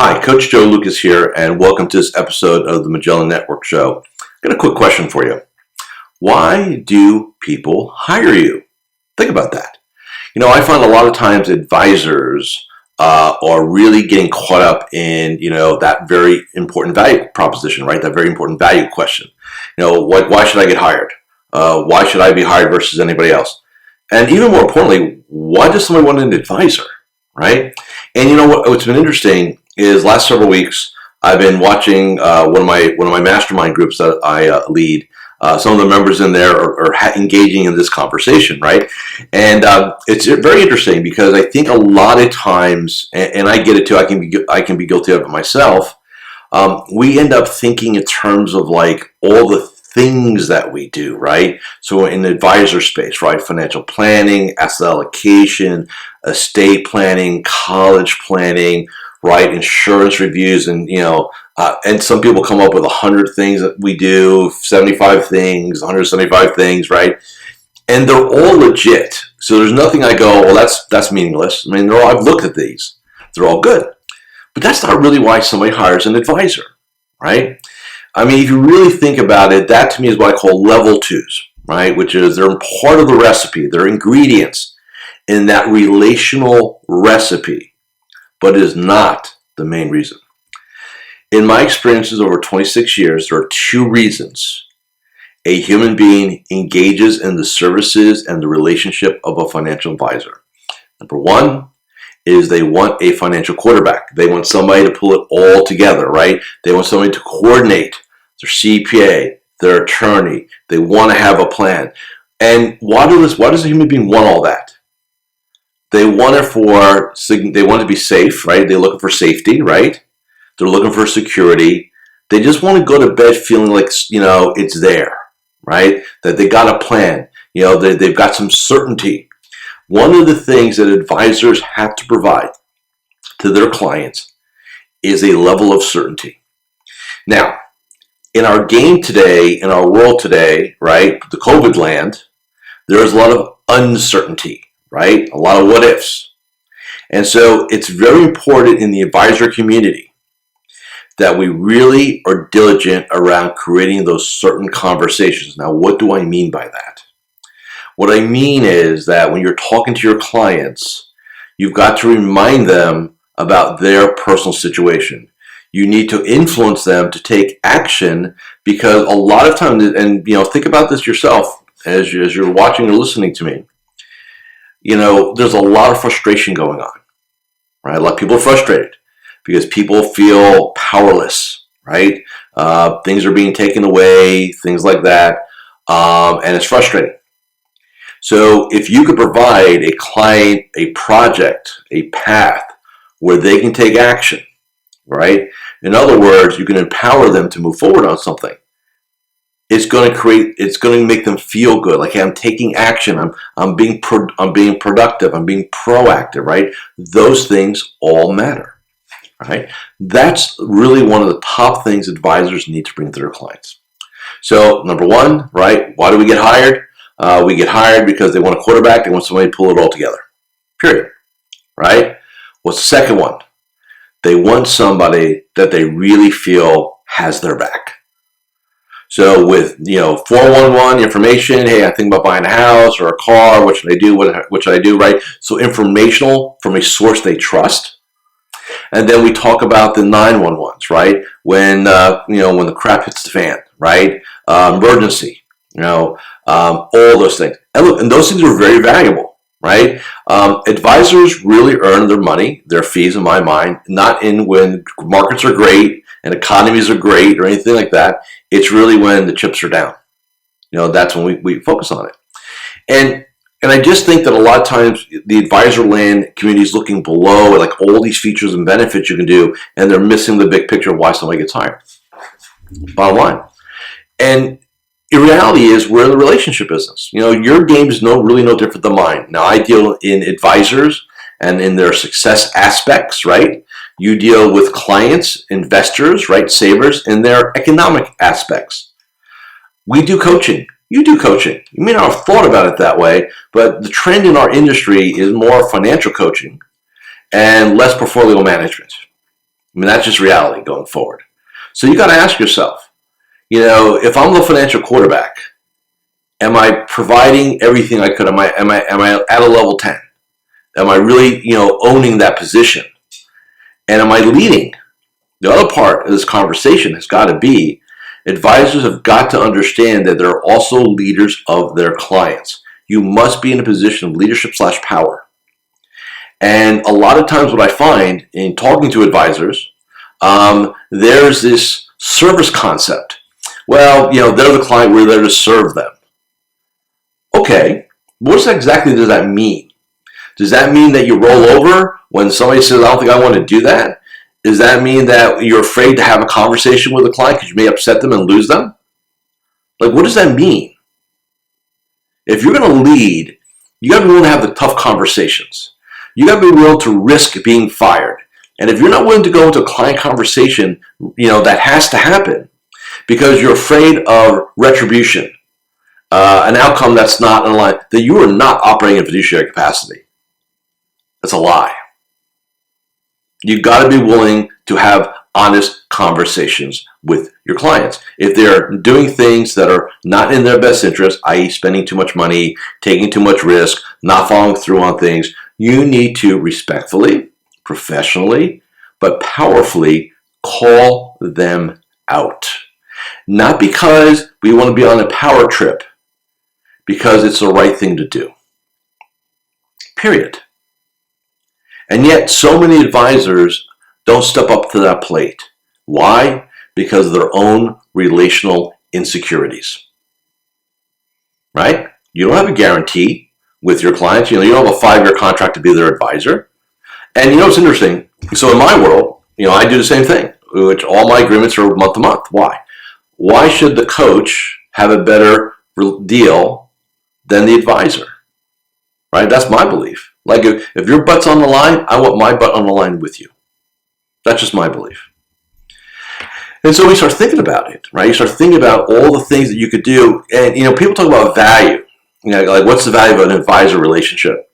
Hi, Coach Joe Lucas here, and welcome to this episode of the Magellan Network Show. Got a quick question for you. Why do people hire you? Think about that. I find a lot of times advisors are really getting caught up in, that very important value proposition, right? That very important value question. Why should I get hired? Why should I be hired versus anybody else? And even more importantly, why does somebody want an advisor, right? And what's been interesting is last several weeks I've been watching one of my mastermind groups that I lead. Some of the members in there are engaging in this conversation, right? And it's very interesting because I think a lot of times, and I get it too. I can be guilty of it myself. We end up thinking in terms of like all the things that we do, right? So in the advisor space, right? Financial planning, asset allocation, estate planning, college planning, right? Insurance reviews, and and some people come up with 100 things that we do, 75 things, 175 things, right? And they're all legit. So there's nothing I go, well, that's meaningless. I mean, I've looked at these. They're all good. But that's not really why somebody hires an advisor, right? I mean, if you really think about it, that to me is what I call level twos, right? Which is they're part of the recipe. They're ingredients in that relational recipe, but is not the main reason. In my experiences over 26 years, there are two reasons a human being engages in the services and the relationship of a financial advisor. Number one is they want a financial quarterback. They want somebody to pull it all together, right? They want somebody to coordinate their CPA, their attorney. They want to have a plan. And why does a human being want all that? They want to be safe, right? They're looking for safety, right? They're looking for security. They just want to go to bed feeling like, it's there, right? That they got a plan. They've got some certainty. One of the things that advisors have to provide to their clients is a level of certainty. Now, in our game today, in our world today, right, the COVID land, there's a lot of uncertainty, right? A lot of what ifs. And so it's very important in the advisor community that we really are diligent around creating those certain conversations. Now, what do I mean by that? What I mean is that when you're talking to your clients, you've got to remind them about their personal situation. You need to influence them to take action, because a lot of times, and think about this yourself as you're watching or listening to me, there's a lot of frustration going on, right? A lot of people are frustrated because people feel powerless, right? Things are being taken away, things like that, and it's frustrating. So if you could provide a client a project, a path where they can take action, right? In other words, you can empower them to move forward on something. It's going to make them feel good. Like, hey, I'm taking action. I'm being productive. I'm being proactive, right? Those things all matter, right? That's really one of the top things advisors need to bring to their clients. So, number one, right? Why do we get hired? We get hired because they want a quarterback. They want somebody to pull it all together. Period. Right? What's the second one? They want somebody that they really feel has their back. So with 411 information, hey, I think about buying a house or a car. What should I do? What should I do? Right? So informational from a source they trust. And then we talk about the 911s, right? When when the crap hits the fan, right? Emergency, all those things. And look, and those things are very valuable, right? Advisors really earn their money, their fees, in my mind, not in when markets are great and economies are great or anything like that. It's really when the chips are down. That's when we focus on it. And I just think that a lot of times the advisor land community is looking below at like all these features and benefits you can do, and they're missing the big picture of why somebody gets hired. Bottom line. And the reality is we're in the relationship business. Your game is really no different than mine. Now, I deal in advisors and in their success aspects, right? You deal with clients, investors, right? Savers in their economic aspects. We do coaching. You do coaching. You may not have thought about it that way, but the trend in our industry is more financial coaching and less portfolio management. I mean, that's just reality going forward. So you got to ask yourself, if I'm the financial quarterback, am I providing everything I could? Am I at a level 10? Am I really, owning that position? And am I leading? The other part of this conversation has got to be advisors have got to understand that they're also leaders of their clients. You must be in a position of leadership / power. And a lot of times what I find in talking to advisors, there's this service concept. Well, they're the client, we're there to serve them. Okay, what exactly does that mean? Does that mean that you roll over when somebody says, I don't think I want to do that? Does that mean that you're afraid to have a conversation with a client because you may upset them and lose them? Like, what does that mean? If you're going to lead, you got to be willing to have the tough conversations. You got to be willing to risk being fired. And if you're not willing to go into a client conversation, that has to happen because you're afraid of retribution, an outcome that's not in line, that you are not operating in fiduciary capacity. That's a lie. You've got to be willing to have honest conversations with your clients. If they're doing things that are not in their best interest, i.e. spending too much money, taking too much risk, not following through on things, you need to respectfully, professionally, but powerfully call them out. Not because we want to be on a power trip, because it's the right thing to do. Period. And yet, so many advisors don't step up to that plate. Why? Because of their own relational insecurities. Right? You don't have a guarantee with your clients. You don't have a 5-year contract to be their advisor. And it's interesting. So in my world, I do the same thing, which all my agreements are month to month. Why? Why should the coach have a better deal than the advisor? Right? That's my belief. Like if your butt's on the line, I want my butt on the line with you. That's just my belief. And so we start thinking about it, right? You start thinking about all the things that you could do. And, people talk about value. Like what's the value of an advisor relationship?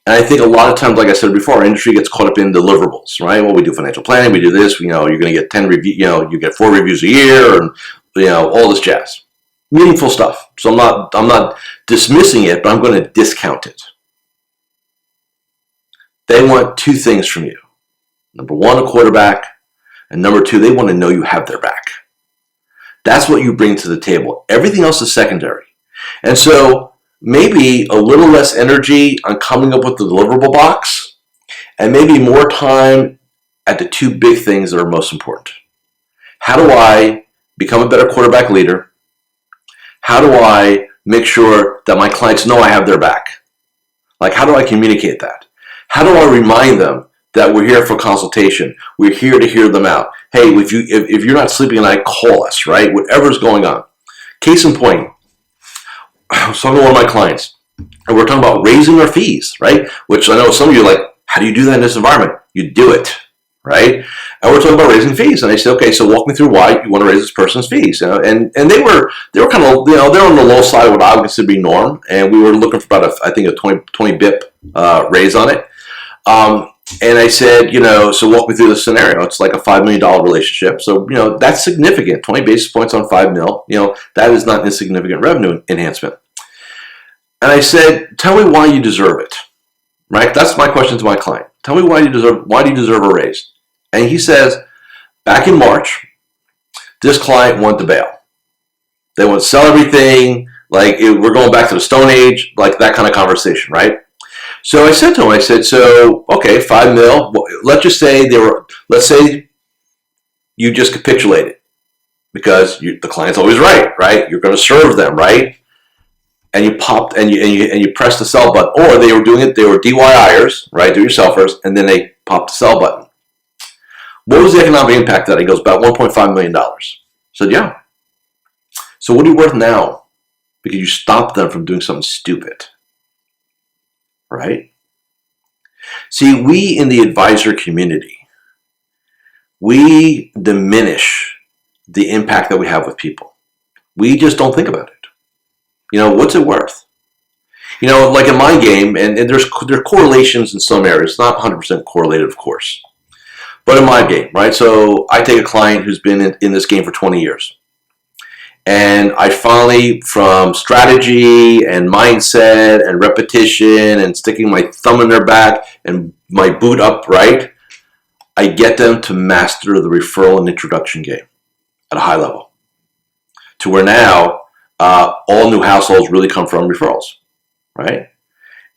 And I think a lot of times, like I said before, our industry gets caught up in deliverables, right? Well, we do financial planning, we do this, you're going to get 10 reviews, you get 4 reviews a year, and, all this jazz. Meaningful stuff. So I'm not dismissing it, but I'm going to discount it. They want 2 things from you. Number 1, a quarterback. And number 2, they want to know you have their back. That's what you bring to the table. Everything else is secondary. And so maybe a little less energy on coming up with the deliverable box and maybe more time at the 2 big things that are most important. How do I become a better quarterback leader? How do I make sure that my clients know I have their back? Like, how do I communicate that? How do I remind them that we're here for consultation? We're here to hear them out. Hey, if you're not sleeping at night, call us, right? Whatever's going on. Case in point, I was talking to one of my clients, and we're talking about raising our fees, right? Which I know some of you are like, how do you do that in this environment? You do it, right? And we're talking about raising fees, and I said, okay, so walk me through why you want to raise this person's fees. And they were kind of, they're on the low side of what I would consider to be norm, and we were looking for about I think a 20 bip raise on it. And I said, so walk me through the scenario. It's like a $5 million relationship. So, that's significant. 20 basis points on $5 million, that is not insignificant revenue enhancement. And I said, tell me why you deserve it, right? That's my question to my client. Tell me why do you deserve a raise? And he says, back in March, this client wanted to bail. They want to sell everything. Like we're going back to the Stone Age, like that kind of conversation, right? So I said to him, so, okay, 5 mil, let's say you just capitulated because the client's always right? You're going to serve them, right? And you popped and you pressed the sell button, or they were DIYers, right, do-yourselfers, and then they popped the sell button. What was the economic impact of that? He goes, about $1.5 million. I said, yeah. So what are you worth now? Because you stopped them from doing something stupid. Right? See, we in the advisor community, we diminish the impact that we have with people. We just don't think about it. What's it worth? Like in my game, and there are correlations in some areas, not 100% correlated, of course. But in my game, right? So I take a client who's been in this game for 20 years. And I finally, from strategy and mindset and repetition and sticking my thumb in their back and my boot up, right? I get them to master the referral and introduction game at a high level. To where now, all new households really come from referrals, right?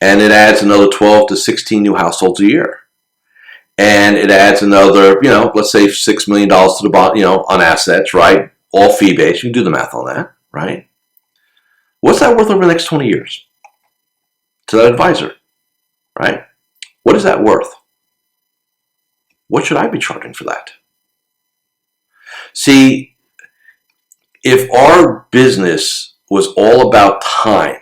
And it adds another 12 to 16 new households a year. And it adds another, let's say $6 million to the bottom, on assets, right? All fee-based. You can do the math on that, right? What's that worth over the next 20 years to that advisor, right? What is that worth? What should I be charging for that? See, if our business was all about time,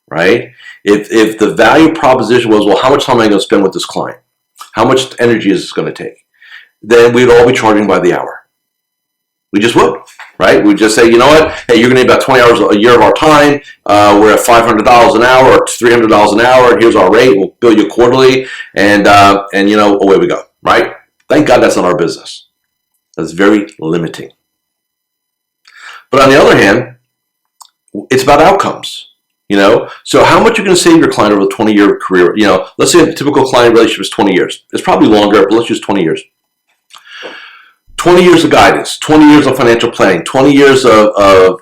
right? If the value proposition was, well, how much time am I going to spend with this client? How much energy is this going to take? Then we'd all be charging by the hour. We just would, right? We'd just say, you know what? Hey, you're going to need about 20 hours a year of our time. We're at $500 an hour or $300 an hour. Here's our rate. We'll bill you quarterly. And away we go, right? Thank God that's not our business. That's very limiting. But on the other hand, it's about outcomes. So how much you're going to save your client over a 20-year career? Let's say a typical client relationship is 20 years. It's probably longer, but let's use 20 years. 20 years of guidance, 20 years of financial planning, 20 years of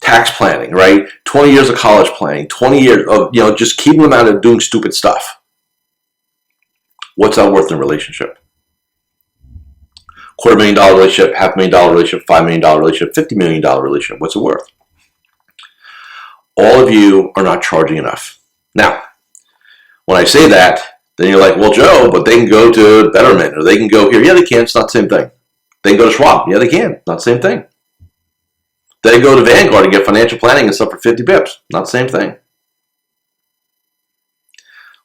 tax planning, right? 20 years of college planning, 20 years of, just keeping them out of doing stupid stuff. What's that worth in a relationship? $250,000 relationship, $500,000 relationship, $5 million relationship, $50 million relationship. What's it worth? All of you are not charging enough. Now, when I say that, then you're like, well, Joe, but they can go to Betterment or they can go here. Yeah, they can. It's not the same thing. They can go to Schwab. Yeah, they can. Not the same thing. They can go to Vanguard and get financial planning and stuff for 50 bips. Not the same thing.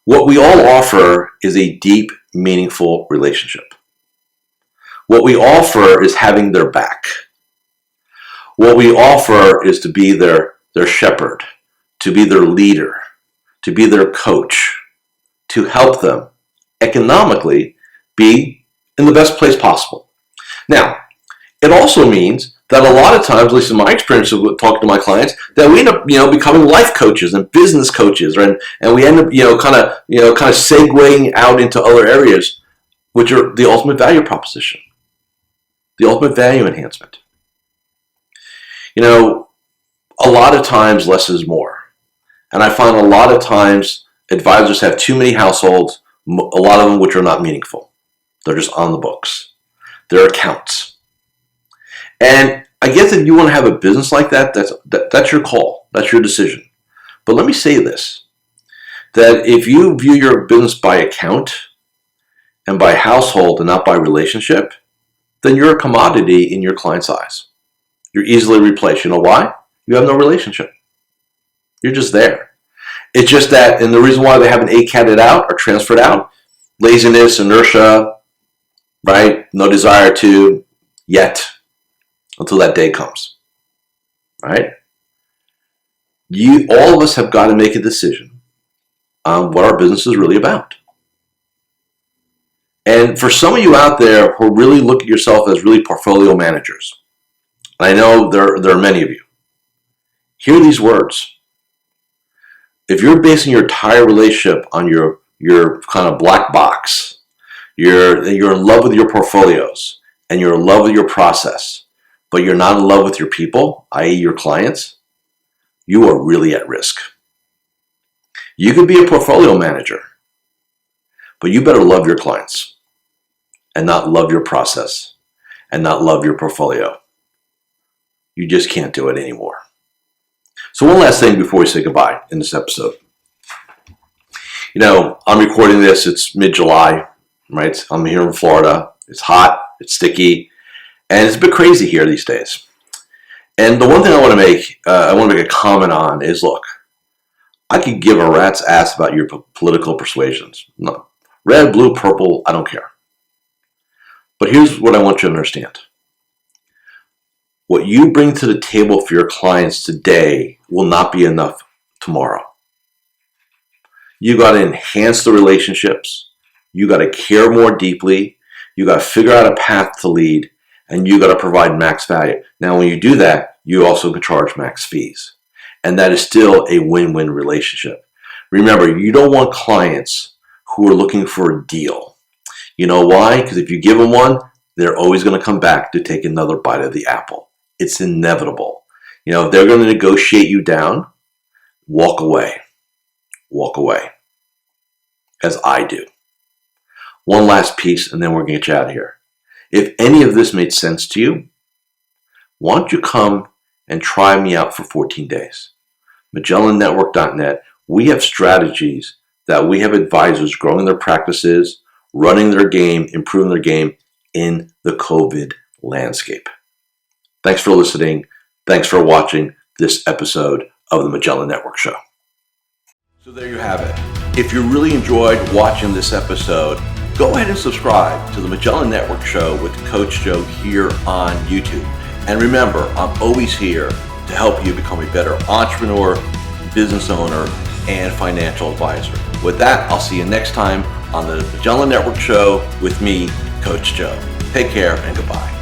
What we all offer is a deep, meaningful relationship. What we offer is having their back. What we offer is to be their shepherd, to be their leader, to be their coach, to help them economically be in the best place possible. Now, it also means that a lot of times, at least in my experience of talking to my clients, that we end up, becoming life coaches and business coaches, right? And we end up, kind of segueing out into other areas, which are the ultimate value proposition, the ultimate value enhancement. A lot of times less is more. And I find a lot of times advisors have too many households, a lot of them which are not meaningful. They're just on the books. They're accounts. And I guess if you want to have a business like that, that's your call. That's your decision. But let me say this, that if you view your business by account and by household and not by relationship, then you're a commodity in your client's eyes. You're easily replaced. You know why? You have no relationship. You're just there. It's just that, and the reason why they haven't ACAT'd out or transferred out, laziness, inertia, right? No desire to yet, until that day comes, right? All of us have got to make a decision on what our business is really about. And for some of you out there who really look at yourself as really portfolio managers, and I know there are many of you, hear these words. If you're basing your entire relationship on your kind of black box, you're in love with your portfolios and you're in love with your process, but you're not in love with your people, i.e. your clients, you are really at risk. You could be a portfolio manager, but you better love your clients and not love your process and not love your portfolio. You just can't do it anymore. So one last thing before we say goodbye in this episode. I'm recording this, it's mid-July, right? I'm here in Florida. It's hot, it's sticky, and it's a bit crazy here these days. And the one thing I want to make a comment on is, look, I could give a rat's ass about your political persuasions. No, red, blue, purple, I don't care. But here's what I want you to understand. What you bring to the table for your clients today will not be enough tomorrow. You got to enhance the relationships. You got to care more deeply. You got to figure out a path to lead, and you got to provide max value. Now, when you do that, you also can charge max fees. And that is still a win-win relationship. Remember, you don't want clients who are looking for a deal. You know why? Because if you give them one, they're always going to come back to take another bite of the apple. It's inevitable. If they're going to negotiate you down, walk away. Walk away. As I do. One last piece, and then we're going to get you out of here. If any of this made sense to you, why don't you come and try me out for 14 days? MagellanNetwork.net. We have strategies that we have advisors growing their practices, running their game, improving their game in the COVID landscape. Thanks for listening. Thanks for watching this episode of the Magellan Network Show. So there you have it. If you really enjoyed watching this episode, go ahead and subscribe to the Magellan Network Show with Coach Joe here on YouTube. And remember, I'm always here to help you become a better entrepreneur, business owner, and financial advisor. With that, I'll see you next time on the Magellan Network Show with me, Coach Joe. Take care and goodbye.